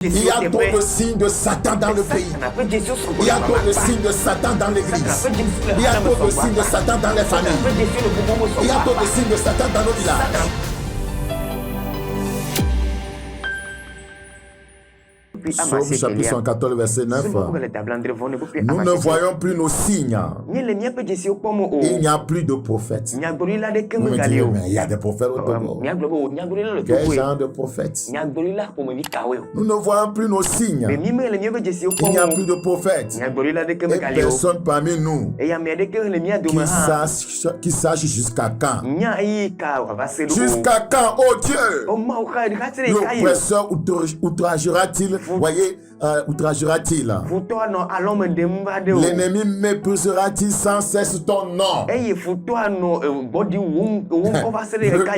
Il y a trop de signes de Satan dans le pays. Il y a trop de signes de Satan dans l'église. Il y a trop de signes de Satan dans les familles. Il y a trop de signes de Satan dans nos villages. Psaume chapitre 114, verset 9. Nous ne voyons plus nos signes. Il n'y a plus de prophètes. Vous me direz, mais il y a des prophètes au Togo. Quel genre de prophètes? Nous ne voyons plus nos signes. Il n'y a plus de prophètes. Et personne parmi nous qui sache jusqu'à quand. Jusqu'à quand, oh Dieu? L'oppresseur outragera-t-il? Voyez, outragera-t-il? L'ennemi méprisera-t-il sans cesse ton nom? Le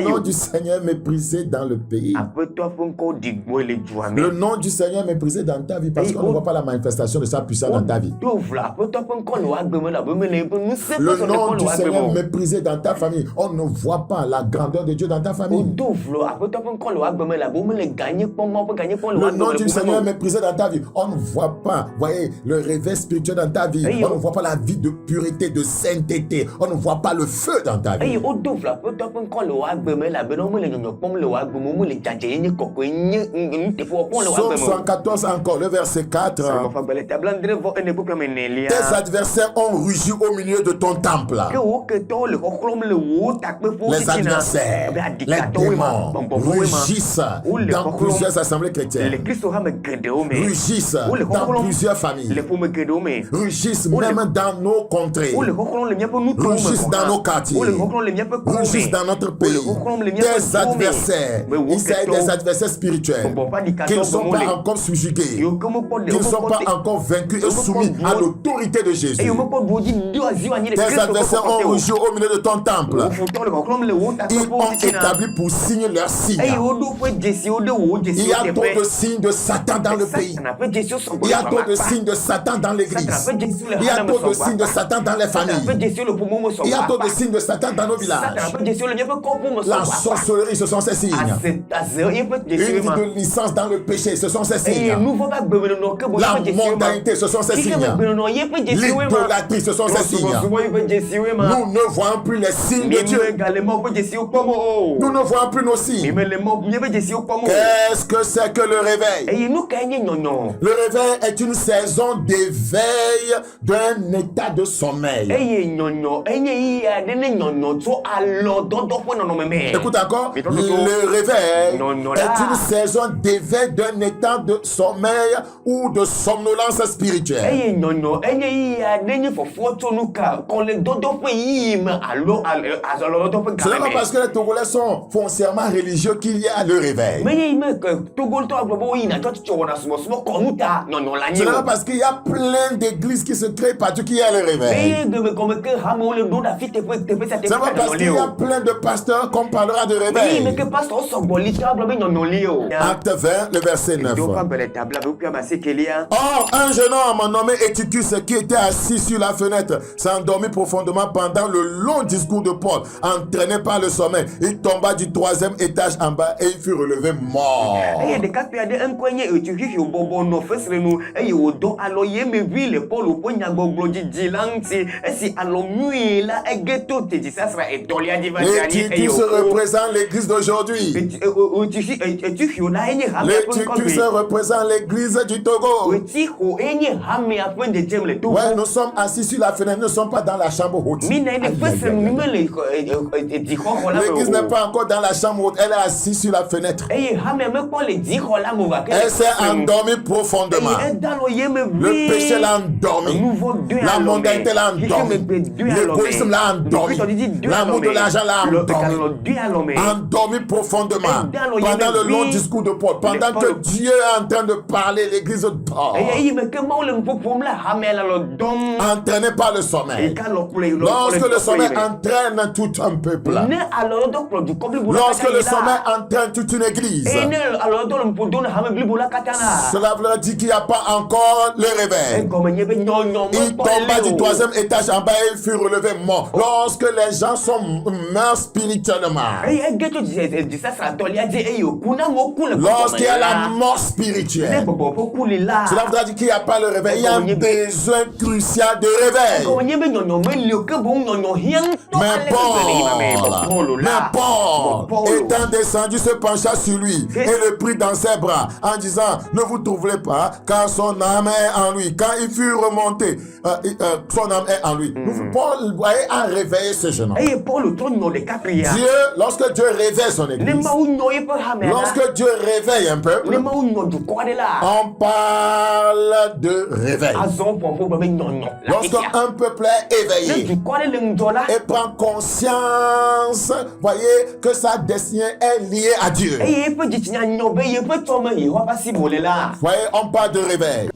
nom du Seigneur est méprisé dans le pays. Le nom du Seigneur est méprisé dans ta vie parce qu'on ne voit pas la manifestation de sa puissance dans ta vie. Le nom du Seigneur est méprisé dans ta famille. On ne voit pas la grandeur de Dieu dans ta famille. Le nom du Seigneur est méprisé dans ta vie. On ne voit pas, voyez, le réveil spirituel dans ta vie. On ne voit pas la vie de pureté, de sainteté. On ne voit pas le feu dans ta vie. Psaume 114 encore, le verset 4. Tes adversaires ont rugi au milieu de ton temple. Les adversaires, les démons rugissent dans plusieurs assemblées chrétiennes. Rugissent dans plusieurs familles. Rugissent même dans nos contrées. Rugissent dans nos quartiers. Rugissent dans notre pays. Des adversaires. Il s'agit des adversaires spirituels qui ne sont pas encore subjugués, qui ne sont pas encore vaincus et soumis à l'autorité de Jésus. Tes adversaires ont rugi au milieu de ton temple. Ils ont établi pour signe leur signe. Il y a trop de signes de Satan dans le pays. Il y a trop de signes de Satan dans l'église. Il y a trop de signes de Satan dans les familles. Il y a trop de signes de Satan dans nos villages. La sorcellerie, ce sont ces signes. Une vie de licence dans le péché, ce sont ces signes. La mondanité, ce sont ces signes. L'idolâtrie, ce sont ces signes. Nous ne voyons plus les signes de Dieu. Nous ne voyons plus nos signes. Qu'est-ce que c'est que le réveil? Le réveil est une saison d'éveil d'un état de sommeil. Écoute encore. Le réveil est une saison d'éveil d'un état de sommeil ou de somnolence spirituelle. Ce n'est pas parce que les Togolais sont foncièrement religieux qu'il y a le réveil. Ce n'est pas parce qu'il y a plein d'églises qui se créent partout qu'il y a le réveil. Ce n'est pas parce qu'il y a plein de pasteurs qu'on parlera de réveil. Acte 20, le verset 9. Or, un jeune homme nommé Eutychus qui était assis sur la fenêtre s'endormit profondément pendant le long discours de Paul. Entraîné par le sommeil, il tomba du 3e étage en bas et il fut relevé mort. Eutychus représente l'église d'aujourd'hui. Eutychus représente l'église du Togo. Ouais, nous sommes assis sur la fenêtre, nous ne sommes pas dans la chambre haute. L'église n'est pas encore dans la chambre haute, elle est assise sur la fenêtre. Elle s'est endormie profondément. Le péché l'a endormi. La mondanité l'a endormi. L'égoïsme l'a endormi. L'amour de l'argent l'a endormi. Endormi profondément. Pendant le long discours de Paul, pendant que Dieu est en train de parler, l'église dort. Entraîné par le sommeil. Lorsque le sommeil entraîne tout un peuple. Lorsque le sommeil entraîne toute une église. Cela Cela veut dire qu'il n'y a pas encore le réveil. Il tomba du 3e étage en bas et il fut relevé mort. Lorsque les gens sont morts spirituellement. Lorsqu'il y a la mort spirituelle. Cela veut dire qu'il n'y a pas le réveil. Il y a un besoin crucial de réveil. Mais Paul, étant descendu, se pencha sur lui et le prit dans ses bras en disant, ne vous troublez pas, car son âme est en lui. Quand il fut remonté, son âme est en lui. Paul a réveillé ce jeune homme. Dieu, lorsque Dieu réveille son église, lorsque Dieu réveille un peuple, on parle de réveil. Lorsqu'un peuple est éveillé et prend conscience, voyez, que sa destinée est liée à Dieu. Voyez, on parle de réveil.